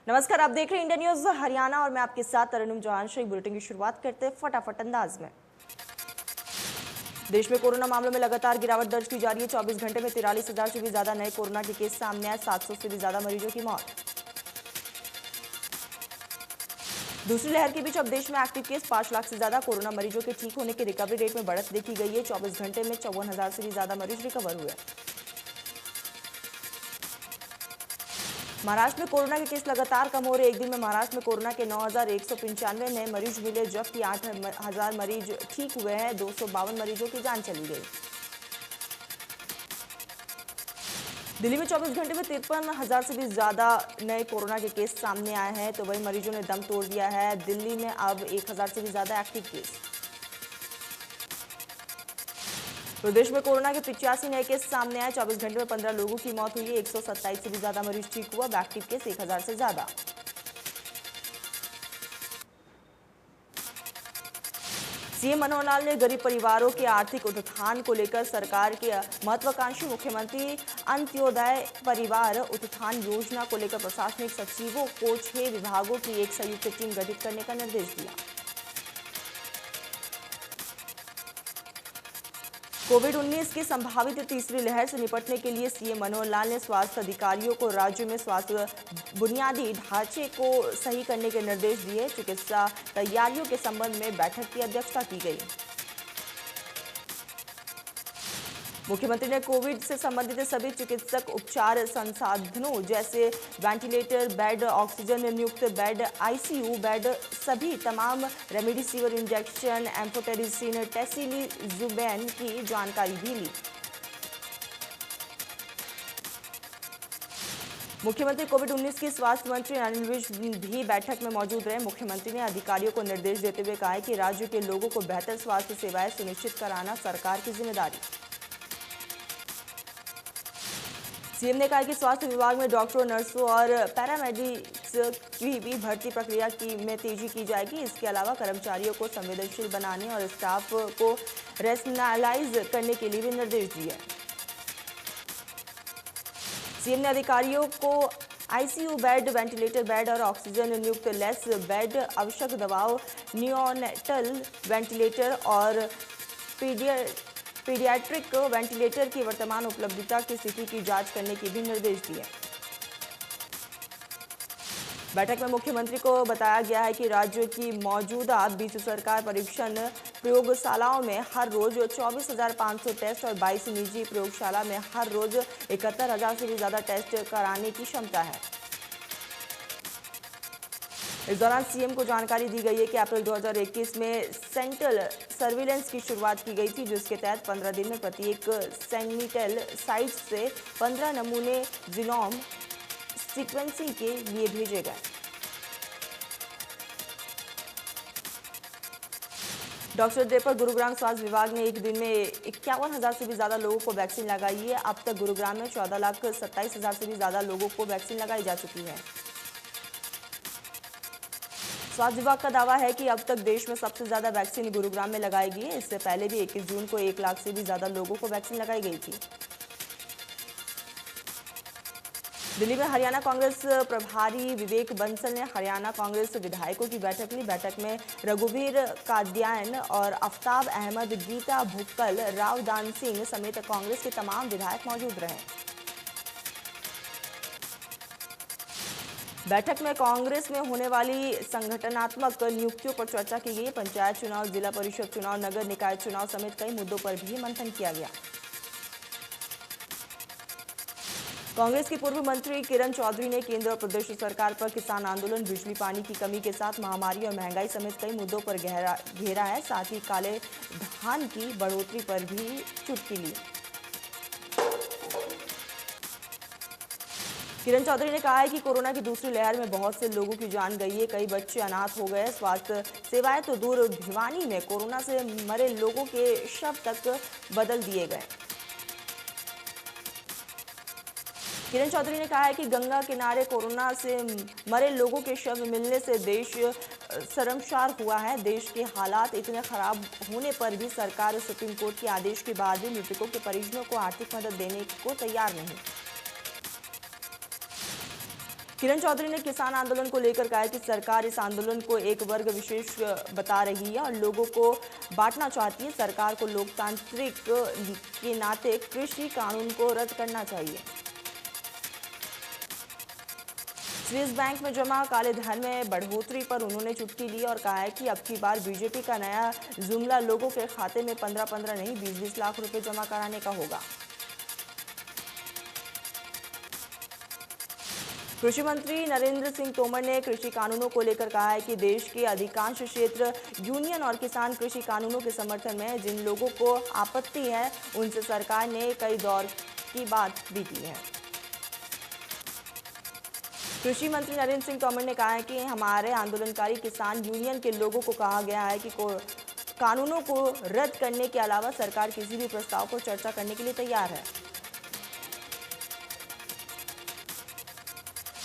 नमस्कार, आप देख रहे हैं इंडिया न्यूज हरियाणा और मैं आपके साथ तरन्नुम जहान। बुलेटिन की शुरुआत करते हैं फटाफट अंदाज में। देश में कोरोना मामलों में लगातार गिरावट दर्ज की जा रही है। 24 घंटे में 43,000 से भी ज्यादा नए कोरोना के केस सामने आए। 700 से भी ज्यादा मरीजों की मौत। दूसरी लहर के बीच अब देश में एक्टिव केस 5 लाख से ज्यादा। कोरोना मरीजों के ठीक होने की रिकवरी रेट में बढ़त देखी गई है। 24 घंटे में 54,000 से भी ज्यादा मरीज रिकवर हुए। महाराष्ट्र में कोरोना के केस लगातार कम हो रहे। एक दिन में महाराष्ट्र में कोरोना के 9,195 नए मरीज मिले, जबकि 8,000 मरीज ठीक हुए हैं। 252 मरीजों की जान चली गई। दिल्ली में 24 घंटे में 53,000 से भी ज्यादा नए कोरोना के केस सामने आए हैं, तो वही मरीजों ने दम तोड़ दिया है। दिल्ली में अब 1,000 से भी ज्यादा एक्टिव केस। प्रदेश में कोरोना के 85 नए केस सामने आए। 24 घंटे में 15 लोगों की मौत हुई है। 127 से भी ज्यादा मरीज ठीक हुआ। एक्टिव केस 1,000 से ज्यादा। सीएम मनोहर लाल ने गरीब परिवारों के आर्थिक उत्थान को लेकर सरकार के महत्वाकांक्षी मुख्यमंत्री अंत्योदय परिवार उत्थान योजना को लेकर प्रशासनिक सचिवों को 6 विभागों की एक संयुक्त टीम गठित करने का निर्देश दिया। कोविड-19 की संभावित तीसरी लहर से निपटने के लिए सीएम मनोहर लाल ने स्वास्थ्य अधिकारियों को राज्य में स्वास्थ्य बुनियादी ढांचे को सही करने के निर्देश दिए। चिकित्सा तैयारियों के संबंध में बैठक की अध्यक्षता की गई। मुख्यमंत्री ने कोविड से संबंधित सभी चिकित्सक उपचार संसाधनों जैसे वेंटिलेटर बेड, ऑक्सीजन नियुक्त बेड, आईसीयू बेड, सभी तमाम रेमडेसिविर इंजेक्शन, एम्फोटेरिसिन, टोसिलिजुमैब की जानकारी भी ली। मुख्यमंत्री कोविड-19 की स्वास्थ्य मंत्री अनिल विज भी बैठक में मौजूद रहे। मुख्यमंत्री ने अधिकारियों को निर्देश देते हुए कहा कि राज्य के लोगों को बेहतर स्वास्थ्य सेवाएं सुनिश्चित कराना सरकार की जिम्मेदारी। सीएम ने कहा कि स्वास्थ्य विभाग में डॉक्टरों, नर्सों और पैरामेडिक्स की भी भर्ती प्रक्रिया में तेजी की जाएगी। इसके अलावा कर्मचारियों को संवेदनशील बनाने और स्टाफ को रेशनलाइज करने के लिए भी निर्देश दिए। सीएम ने अधिकारियों को आईसीयू बेड, वेंटिलेटर बेड और ऑक्सीजन नियुक्त लेस बेड, आवश्यक दवाओं, नियोनेटल वेंटिलेटर और पीडियाट्रिक वेंटिलेटर की वर्तमान उपलब्धता की स्थिति की जांच करने के भी निर्देश दिए। बैठक में मुख्यमंत्री को बताया गया है कि राज्य की मौजूदा 20 सरकार परीक्षण प्रयोगशालाओं में हर रोज 24,500 टेस्ट और 22 निजी प्रयोगशाला में हर रोज 71,000 से भी ज्यादा टेस्ट कराने की क्षमता है। इस दौरान सीएम को जानकारी दी गई है कि अप्रैल 2021 में सेंट्रल सर्विलेंस की शुरुआत की गई थी, जिसके तहत 15 दिन में प्रत्येक सेंटिनल साइट से 15 नमूने जीनोम सीक्वेंसिंग के लिए भेजे गए। डॉक्टर डे पर गुरुग्राम स्वास्थ्य विभाग ने एक दिन में 51,000 से भी ज्यादा लोगों को वैक्सीन लगाई है। अब तक गुरुग्राम में 14,27,000 से भी ज्यादा लोगों को वैक्सीन लगाई जा चुकी है। स्वास्थ्य विभाग का दावा है कि अब तक देश में सबसे ज्यादा वैक्सीन गुरुग्राम में लगाई गई है। इससे पहले भी 21 जून को 1 लाख से भी ज्यादा लोगों को वैक्सीन लगाई गई थी। दिल्ली में हरियाणा कांग्रेस प्रभारी विवेक बंसल ने हरियाणा कांग्रेस विधायकों की बैठक ली। बैठक में रघुवीर कादियान और आफ्ताब अहमद, गीता भुक्कल, राव दान सिंह समेत कांग्रेस के तमाम विधायक मौजूद रहे। बैठक में कांग्रेस में होने वाली संगठनात्मक नियुक्तियों पर चर्चा की गई। पंचायत चुनाव, जिला परिषद चुनाव, नगर निकाय चुनाव समेत कई मुद्दों पर भी मंथन किया गया। कांग्रेस की पूर्व मंत्री किरण चौधरी ने केंद्र और प्रदेश सरकार पर किसान आंदोलन, बिजली पानी की कमी के साथ महामारी और महंगाई समेत कई मुद्दों पर घेरा है। साथ ही काले धान की बढ़ोतरी पर भी चुटकी ली। किरण चौधरी ने कहा है कि कोरोना की दूसरी लहर में बहुत से लोगों की जान गई है। कई बच्चे अनाथ हो गए। स्वास्थ्य सेवाएं तो दूर, भिवानी में कोरोना से मरे लोगों के शव तक बदल दिए गए। किरण चौधरी ने कहा है कि गंगा किनारे कोरोना से मरे लोगों के शव मिलने से देश शर्मसार हुआ है। देश के हालात इतने खराब होने पर भी सरकार सुप्रीम कोर्ट के आदेश के बाद भी मृतकों के परिजनों को आर्थिक मदद देने को तैयार नहीं। किरण चौधरी ने किसान आंदोलन को लेकर कहा है कि सरकार इस आंदोलन को एक वर्ग विशेष बता रही है और लोगों को बांटना चाहती है। सरकार को लोकतांत्रिक के नाते कृषि कानून को रद्द करना चाहिए। स्विस बैंक में जमा काले धन में बढ़ोतरी पर उन्होंने चुटकी ली और कहा है कि अब की बार बीजेपी का नया जुमला लोगों के खाते में 15-15 नहीं 20-20 लाख रुपए जमा कराने का होगा। कृषि मंत्री नरेंद्र सिंह तोमर ने कृषि कानूनों को लेकर कहा है कि देश के अधिकांश क्षेत्र यूनियन और किसान कृषि कानूनों के समर्थन में है। जिन लोगों को आपत्ति है उनसे सरकार ने कई दौर की बात भी की है। कृषि मंत्री नरेंद्र सिंह तोमर ने कहा है कि हमारे आंदोलनकारी किसान यूनियन के लोगों को कहा गया है कि कानूनों को रद्द करने के अलावा सरकार किसी भी प्रस्ताव पर चर्चा करने के लिए तैयार है।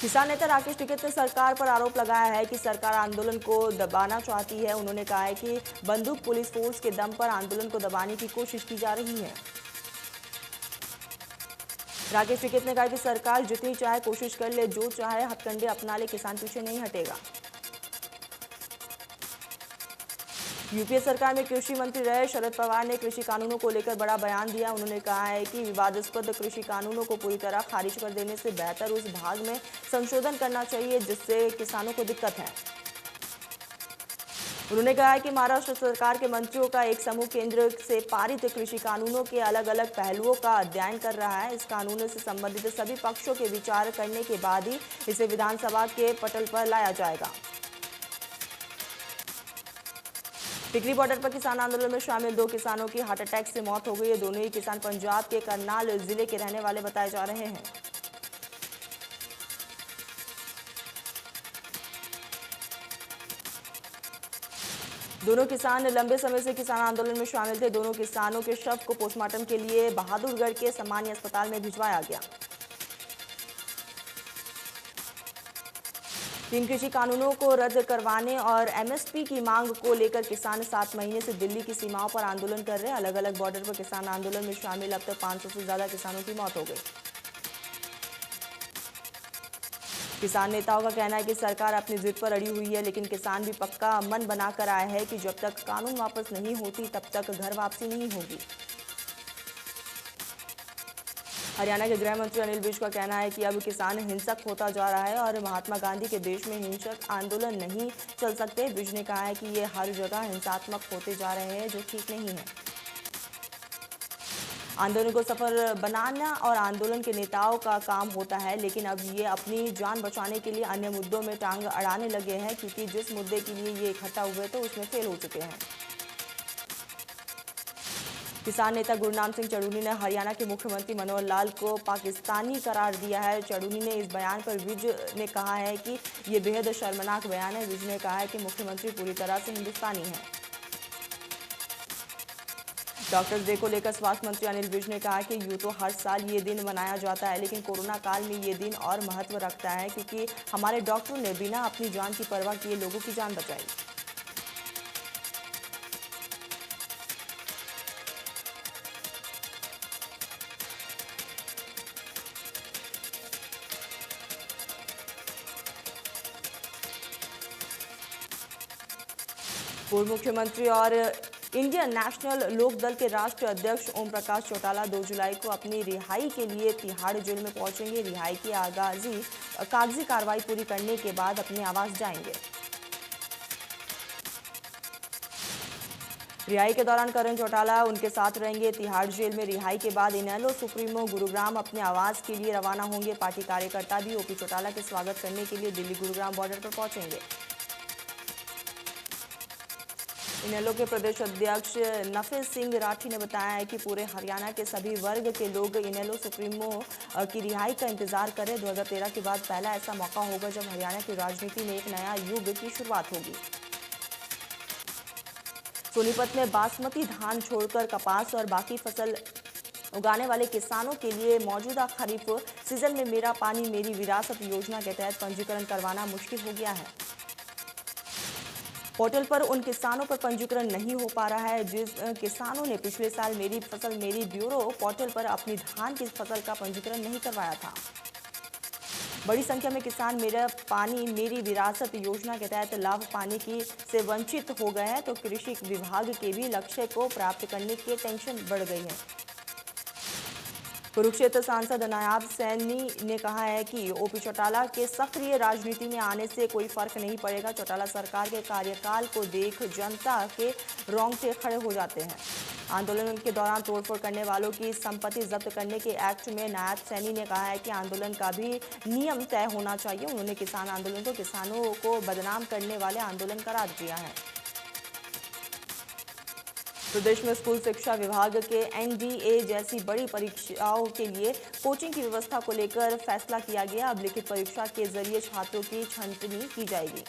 किसान नेता राकेश टिकैत ने सरकार पर आरोप लगाया है कि सरकार आंदोलन को दबाना चाहती है। उन्होंने कहा है कि बंदूक पुलिस फोर्स के दम पर आंदोलन को दबाने की कोशिश की जा रही है। राकेश टिकैत ने कहा कि सरकार जितनी चाहे कोशिश कर ले, जो चाहे हथकंडे अपना ले, किसान पीछे नहीं हटेगा। यूपीए सरकार में कृषि मंत्री रहे शरद पवार ने कृषि कानूनों को लेकर बड़ा बयान दिया। उन्होंने कहा है कि विवादास्पद कृषि कानूनों को पूरी तरह खारिज कर देने से बेहतर उस भाग में संशोधन करना चाहिए जिससे किसानों को दिक्कत है। उन्होंने कहा है कि महाराष्ट्र सरकार के मंत्रियों का एक समूह केंद्र से पारित कृषि कानूनों के अलग अलग पहलुओं का अध्ययन कर रहा है। इस कानून से संबंधित सभी पक्षों के विचार करने के बाद ही इसे विधानसभा के पटल पर लाया जाएगा। टिकरी बॉर्डर पर किसान आंदोलन में शामिल 2 किसानों की हार्ट अटैक से मौत हो गई है। दोनों ही किसान पंजाब के करनाल जिले के रहने वाले बताए जा रहे हैं। दोनों किसान लंबे समय से किसान आंदोलन में शामिल थे। दोनों किसानों के शव को पोस्टमार्टम के लिए बहादुरगढ़ के सामान्य अस्पताल में भिजवाया गया। 3 कृषि कानूनों को रद्द करवाने और एमएसपी की मांग को लेकर किसान 7 महीने से दिल्ली की सीमाओं पर आंदोलन कर रहे हैं। अलग अलग बॉर्डर पर किसान आंदोलन में शामिल अब तक 500 से ज्यादा किसानों की मौत हो गई। किसान नेताओं का कहना है कि सरकार अपनी जिद पर अड़ी हुई है, लेकिन किसान भी पक्का मन बनाकर आए हैं कि जब तक कानून वापस नहीं होती तब तक घर वापसी नहीं होगी। हरियाणा के गृह मंत्री अनिल विज का कहना है कि अब किसान हिंसक होता जा रहा है और महात्मा गांधी के देश में हिंसक आंदोलन नहीं चल सकते। विज ने कहा है कि ये हर जगह हिंसात्मक होते जा रहे हैं, जो ठीक नहीं है। आंदोलन को सफल बनाना और आंदोलन के नेताओं का काम होता है, लेकिन अब ये अपनी जान बचाने के लिए अन्य मुद्दों में टांग अड़ाने लगे हैं, क्योंकि जिस मुद्दे के लिए ये इकट्ठा हुए थे उसमें फेल हो चुके हैं। किसान नेता गुरनाम सिंह चढ़ूनी ने हरियाणा के मुख्यमंत्री मनोहर लाल को पाकिस्तानी करार दिया है। चढ़ूनी ने इस बयान पर विज ने कहा है कि ये बेहद शर्मनाक बयान है। विज ने कहा है कि मुख्यमंत्री पूरी तरह से हिंदुस्तानी हैं। डॉक्टर्स डे को लेकर स्वास्थ्य मंत्री अनिल विज ने कहा कि यूं तो हर साल ये दिन मनाया जाता है, लेकिन कोरोना काल में ये दिन और महत्व रखता है, क्योंकि हमारे डॉक्टरों ने बिना अपनी जान की परवाह किए लोगों की जान बचाई। पूर्व मुख्यमंत्री और इंडियन नेशनल लोकदल के राष्ट्रीय अध्यक्ष ओम प्रकाश चौटाला 2 जुलाई को अपनी रिहाई के लिए तिहाड़ जेल में पहुंचेंगे। रिहाई की कागजी कार्रवाई पूरी करने के बाद अपने आवास जाएंगे। रिहाई के दौरान करण चौटाला उनके साथ रहेंगे। तिहाड़ जेल में रिहाई के बाद इनेलो सुप्रीमो गुरुग्राम अपने आवास के लिए रवाना होंगे। पार्टी कार्यकर्ता भी ओपी चौटाला के स्वागत करने के लिए दिल्ली गुरुग्राम बॉर्डर पर पहुंचेंगे। इनेलो के प्रदेश अध्यक्ष नफीस सिंह राठी ने बताया है कि पूरे हरियाणा के सभी वर्ग के लोग इनेलो सुप्रीमो की रिहाई का इंतजार कर रहे। 2013 के बाद पहला ऐसा मौका होगा जब हरियाणा की राजनीति में एक नया युग की शुरुआत होगी। सोनीपत में बासमती धान छोड़कर कपास और बाकी फसल उगाने वाले किसानों के लिए मौजूदा खरीफ सीजन में मेरा पानी मेरी विरासत योजना के तहत पंजीकरण करवाना मुश्किल हो गया है। पोर्टल पर उन किसानों पर पंजीकरण नहीं हो पा रहा है जिस किसानों ने पिछले साल मेरी फसल मेरी ब्यूरो पोर्टल पर अपनी धान की फसल का पंजीकरण नहीं करवाया था। बड़ी संख्या में किसान मेरा पानी मेरी विरासत योजना के तहत लाभ पाने की से वंचित हो गए हैं, तो कृषि विभाग के भी लक्ष्य को प्राप्त करने की टेंशन बढ़ गई है। कुरुक्षेत्र सांसद नायाब सैनी ने कहा है कि ओपी चौटाला के सक्रिय राजनीति में आने से कोई फर्क नहीं पड़ेगा। चौटाला सरकार के कार्यकाल को देख जनता के रोंगटे खड़े हो जाते हैं। आंदोलन के दौरान तोड़फोड़ करने वालों की संपत्ति जब्त करने के एक्ट में नायब सैनी ने कहा है कि आंदोलन का भी नियम तय होना चाहिए। उन्होंने किसान आंदोलन को किसानों को बदनाम करने वाले आंदोलन करार दिया है। प्रदेश में स्कूल शिक्षा विभाग के एनडीए जैसी बड़ी परीक्षाओं के लिए कोचिंग की व्यवस्था को लेकर फैसला किया गया। अब लिखित परीक्षा के जरिए छात्रों की छंटनी की जाएगी।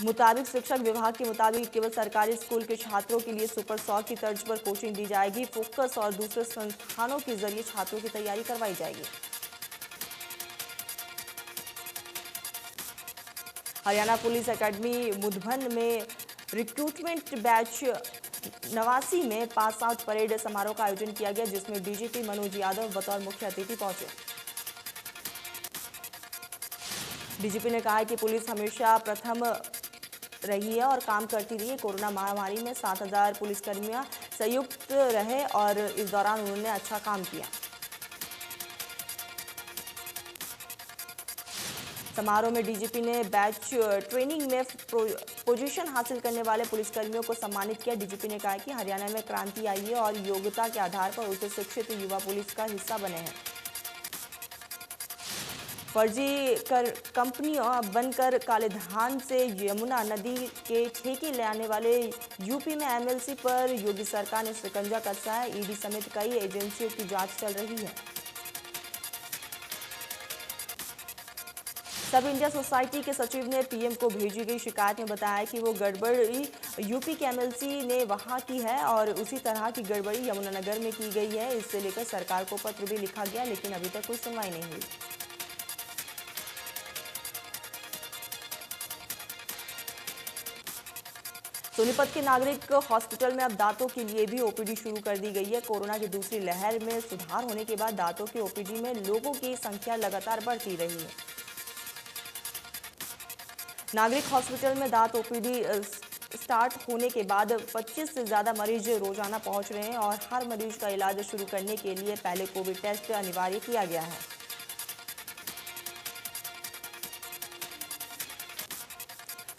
मुताबिक शिक्षक विभाग के मुताबिक केवल सरकारी स्कूल के छात्रों के लिए सुपर 100 की तर्ज पर कोचिंग दी जाएगी। फोकस और दूसरे संस्थानों के जरिए छात्रों की तैयारी करवाई जाएगी। हरियाणा पुलिस एकेडमी मुधबन में रिक्रूटमेंट बैच 89 में पास आउट परेड समारोह का आयोजन किया गया, जिसमें डीजीपी मनोज यादव बतौर मुख्य अतिथि पहुंचे। डीजीपी ने कहा है कि पुलिस हमेशा प्रथम रही है और काम करती रही है। कोरोना महामारी में 7000 पुलिसकर्मियां संयुक्त रहे और इस दौरान उन्होंने अच्छा काम किया। समारोह में डीजीपी ने बैच ट्रेनिंग में पोजीशन हासिल करने वाले पुलिसकर्मियों को सम्मानित किया। डीजीपी ने कहा कि हरियाणा में क्रांति आई है और योग्यता के आधार पर उच्च शिक्षित युवा पुलिस का हिस्सा बने हैं। फर्जी कंपनियां बनकर काले धन से यमुना नदी के ठेके ले आने वाले यूपी में एमएलसी पर योगी सरकार ने शिकंजा कसा है। ईडी समेत कई एजेंसियों की जांच चल रही है। सब इंडिया सोसाइटी के सचिव ने पीएम को भेजी गई शिकायत में बताया कि वो गड़बड़ी यूपी के एमएलसी ने वहां की है और उसी तरह की गड़बड़ी यमुनानगर में की गई है। इससे लेकर सरकार को पत्र भी लिखा गया, लेकिन अभी तक कोई सुनवाई नहीं हुई। सोनीपत के नागरिक हॉस्पिटल में अब दांतों के लिए भी ओपीडी शुरू कर दी गई है। कोरोना की दूसरी लहर में सुधार होने के बाद दांतों की ओपीडी में लोगों की संख्या लगातार बढ़ती रही है। नागरिक हॉस्पिटल में दांत ओपीडी स्टार्ट होने के बाद 25 से ज्यादा मरीज रोजाना पहुंच रहे हैं और हर मरीज का इलाज शुरू करने के लिए पहले कोविड टेस्ट अनिवार्य किया गया है।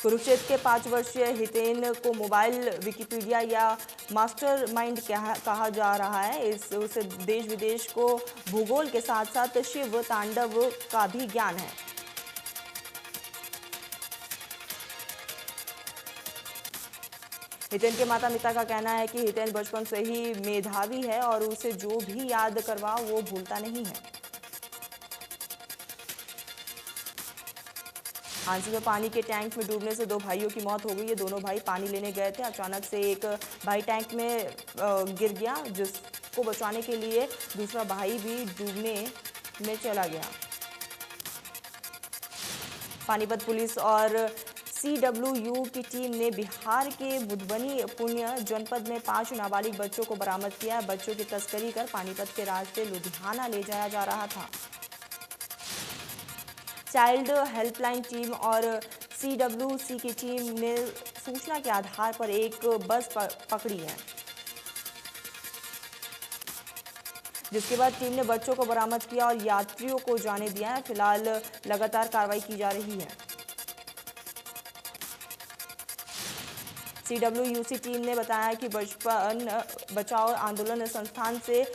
कुरुक्षेत्र के 5 वर्षीय हितेन को मोबाइल विकिपीडिया या मास्टरमाइंड कहा जा रहा है। उसे देश विदेश को भूगोल के साथ साथ शिव तांडव का भी ज्ञान है। हितेन के माता पिता का कहना है कि हितेन बचपन से ही मेधावी है और उसे जो भी याद करवाओ वो भूलता नहीं है। हांसी में पानी के टैंक में डूबने से 2 भाइयों की मौत हो गई है। दोनों भाई पानी लेने गए थे। अचानक से एक भाई टैंक में गिर गया, जिसको बचाने के लिए दूसरा भाई भी डूबने में चला गया। पानीपत पुलिस और CWU की टीम ने बिहार के बुधबनी पुण्य जनपद में 5 नाबालिग बच्चों को बरामद किया। बच्चों की तस्करी कर पानीपत के रास्ते लुधियाना ले जाया जा रहा था। चाइल्ड हेल्पलाइन टीम और CWC की टीम ने सूचना के आधार पर एक बस पकड़ी है, जिसके बाद टीम ने बच्चों को बरामद किया और यात्रियों को जाने दिया है। फिलहाल लगातार कार्रवाई की जा रही है। CWUC टीम ने बताया कि बचपन बचाओ आंदोलन संस्थान से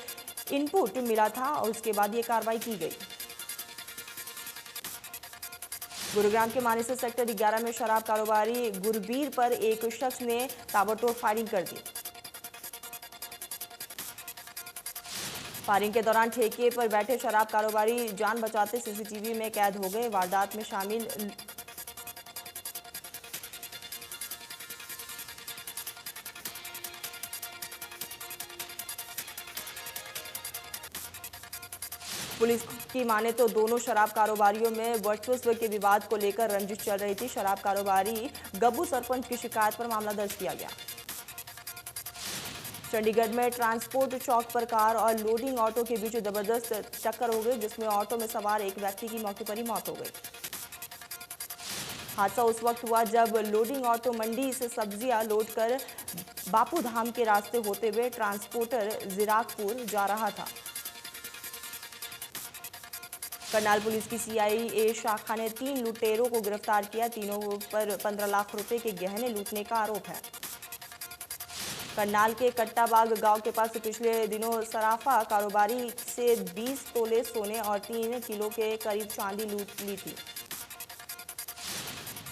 इनपुट मिला था और उसके बाद ये कार्रवाई की गई। गुरुग्राम के मानेसर सेक्टर 11 में शराब कारोबारी गुरबीर पर एक शख्स ने ताबड़तोड़ फायरिंग कर दी। फायरिंग के दौरान ठेके पर बैठे शराब कारोबारी जान बचाते सीसीटीवी में कैद हो गए। वारदात में शामिल पुलिस की माने तो दोनों शराब कारोबारियों में वर्चस्व के विवाद को लेकर रंजिश चल रही थी। शराब कारोबारी गब्बू सरपंच की शिकायत पर मामला दर्ज किया गया। चंडीगढ़ में ट्रांसपोर्ट चौक पर कार और लोडिंग ऑटो के बीच जबरदस्त टक्कर हो गई, जिसमें ऑटो में सवार एक व्यक्ति की मौके पर ही मौत हो गई। हादसा उस वक्त हुआ जब लोडिंग ऑटो मंडी से सब्जियां लोड कर बापू धाम के रास्ते होते हुए ट्रांसपोर्टर जीराकपुर जा रहा था। करनाल पुलिस की सीआईए शाखा ने 3 लुटेरों को गिरफ्तार किया। तीनों पर 15 लाख रुपए के गहने लूटने का आरोप है। करनाल के कट्टाबाग गांव के पास पिछले दिनों सराफा कारोबारी से 20 तोले सोने और 3 किलो के करीब चांदी लूट ली थी।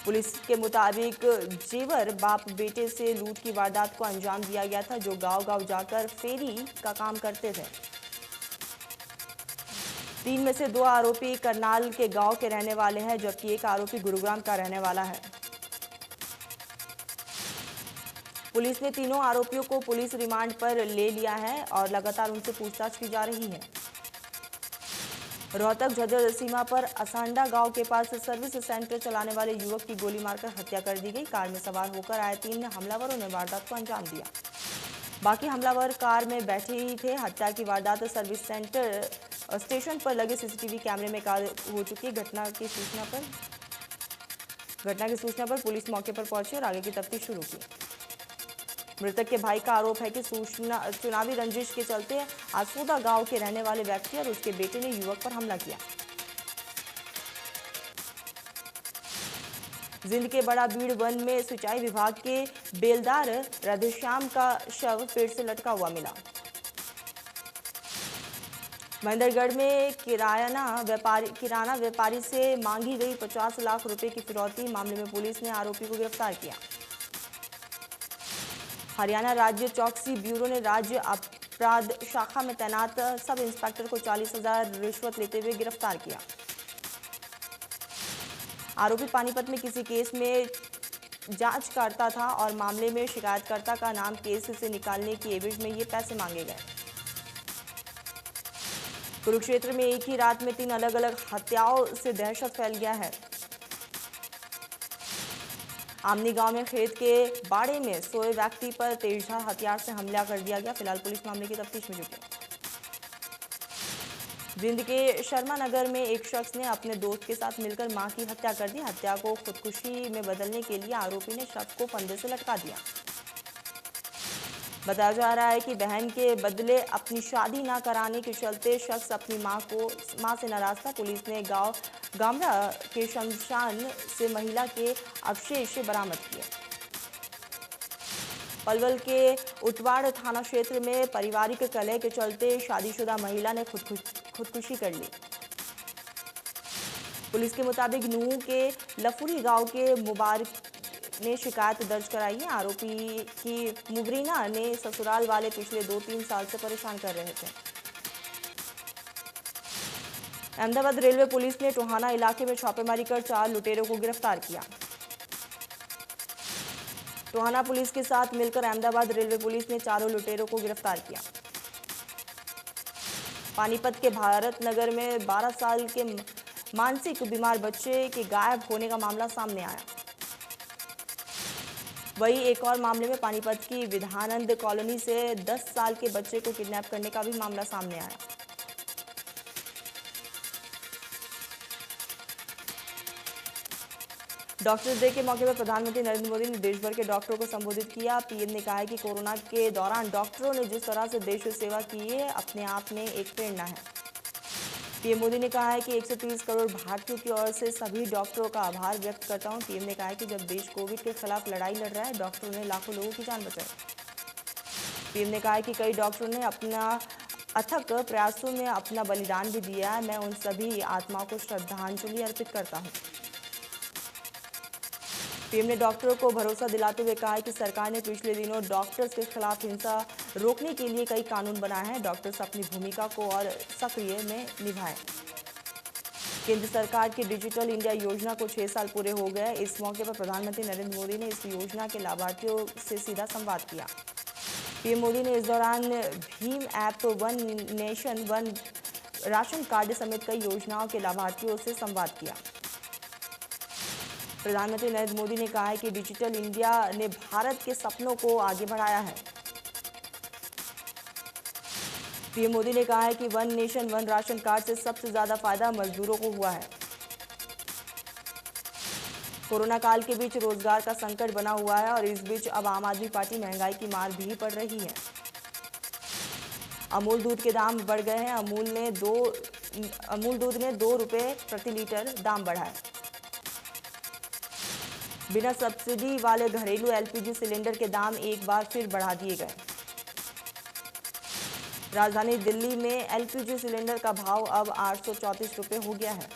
पुलिस के मुताबिक जेवर बाप बेटे से लूट की वारदात को अंजाम दिया गया था, जो गांव-गांव जाकर फेरी का काम करते थे। 3 में से 2 आरोपी करनाल के गांव के रहने वाले हैं, जबकि एक आरोपी गुरुग्राम का रहने वाला है। पुलिस ने तीनों आरोपियों को पुलिस रिमांड पर ले लिया है और लगातार उनसे पूछताछ की जा रही है। रोहतक झज्जर सीमा पर असांडा गांव के पास सर्विस सेंटर चलाने वाले युवक की गोली मारकर हत्या कर दी गई। कार में सवार होकर आए 3 हमलावरों ने वारदात को अंजाम दिया। बाकी हमलावर कार में बैठे ही थे। हत्या की वारदात सर्विस सेंटर स्टेशन पर लगे सीसीटीवी कैमरे में कैद हो चुकी है। घटना की सूचना पर पुलिस मौके पर पहुंची और आगे की तफ्तीश शुरू की। मृतक के भाई का आरोप है कि चुनावी रंजिश के चलते आसोदा गांव के रहने वाले व्यक्ति और उसके बेटे ने युवक पर हमला किया। जिंद के बड़ा बीड़ वन में सिंचाई विभाग के बेलदार राधेश्याम का शव पेड़ से लटका हुआ मिला। महेंद्रगढ़ में किराना व्यापारी से मांगी गई 50 लाख रुपए की फिरौती मामले में पुलिस ने आरोपी को गिरफ्तार किया। हरियाणा राज्य चौकसी ब्यूरो ने राज्य अपराध शाखा में तैनात सब इंस्पेक्टर को 40,000 रिश्वत लेते हुए गिरफ्तार किया। आरोपी पानीपत में किसी केस में जांच करता था और मामले में शिकायतकर्ता का नाम केस से निकालने की एवज में ये पैसे मांगे गए। कुरुक्षेत्र में एक ही रात में 3 अलग अलग हत्याओं से दहशत फैल गया है। आमनी गांव में खेत के बाड़े में सोए व्यक्ति पर तेजधार हथियार से हमला कर दिया गया। फिलहाल पुलिस मामले की तफ्तीश में जुटी। जिंद के शर्मा नगर में एक शख्स ने अपने दोस्त के साथ मिलकर मां की हत्या कर दी। हत्या को खुदकुशी में बदलने के लिए आरोपी ने शव को फंदे से लटका दिया। बताया जा रहा है कि बहन के बदले अपनी शादी न कराने के चलते शख्स अपनी मां से नाराज था। पुलिस ने गामरा के शमशान से महिला के अवशेष बरामद किए। पलवल के उटवाड़ थाना क्षेत्र में पारिवारिक कलह के चलते शादीशुदा महिला ने खुदकुशी कर ली। पुलिस के मुताबिक नूह के लफुरी गांव के मुबारक ने शिकायत दर्ज कराई है। आरोपी की मुबरीना ने ससुराल वाले पिछले 2-3 साल से परेशान कर रहे थे। अहमदाबाद रेलवे पुलिस ने टोहाना इलाके में छापेमारी कर 4 लुटेरों को गिरफ्तार किया। टोहाना पुलिस के साथ मिलकर अहमदाबाद रेलवे पुलिस ने 4 लुटेरों को गिरफ्तार किया। पानीपत के भारत नगर में 12 साल के मानसिक बीमार बच्चे के गायब होने का मामला सामने आया। वहीं एक और मामले में पानीपत की विधानंद कॉलोनी से 10 साल के बच्चे को किडनैप करने का भी मामला सामने आया। डॉक्टर्स डे के मौके पर प्रधानमंत्री नरेंद्र मोदी ने देश भर के डॉक्टरों को संबोधित किया। पीएम ने कहा है कि कोरोना के दौरान डॉक्टरों ने जिस तरह से देश सेवा की है, अपने आप में एक प्रेरणा है। पीएम मोदी ने कहा है कि 130 करोड़ भारतीयों की ओर से सभी डॉक्टरों का आभार व्यक्त करता हूं। पीएम ने कहा है कि जब देश कोविड के खिलाफ लड़ाई लड़ रहा है, डॉक्टरों ने लाखों लोगों की जान बचाई। पीएम ने कहा है कि कई डॉक्टरों ने अपना अथक प्रयासों में अपना बलिदान भी दिया है। मैं उन सभी आत्माओं को श्रद्धांजलि अर्पित करता हूँ। पीएम ने डॉक्टरों को भरोसा दिलाते हुए कहा है कि सरकार ने पिछले दिनों डॉक्टर्स के खिलाफ हिंसा रोकने के लिए कई कानून बनाए हैं। डॉक्टर्स अपनी भूमिका को और सक्रिय में निभाएं। केंद्र सरकार की डिजिटल इंडिया योजना को 6 साल पूरे हो गए। इस मौके पर प्रधानमंत्री नरेंद्र मोदी ने इस योजना के लाभार्थियों से सीधा संवाद किया। पीएम मोदी ने इस दौरान Bhim app, one nation one ration card समेत कई योजनाओं के लाभार्थियों से संवाद किया। प्रधानमंत्री नरेंद्र मोदी ने कहा है कि डिजिटल इंडिया ने भारत के सपनों को आगे बढ़ाया है। पीएम मोदी ने कहा है कि one nation one ration card से सबसे ज्यादा फायदा मजदूरों को हुआ है। कोरोना काल के बीच रोजगार का संकट बना हुआ है और इस बीच अब आम आदमी पार्टी महंगाई की मार भी पड़ रही है। अमूल दूध के दाम बढ़ गए हैं। अमूल दूध ने 2 रुपये प्रति लीटर दाम बढ़ाए। बिना सब्सिडी वाले घरेलू एलपीजी सिलेंडर के दाम एक बार फिर बढ़ा दिए गए। राजधानी दिल्ली में एलपीजी सिलेंडर का भाव अब 834 रुपये हो गया है।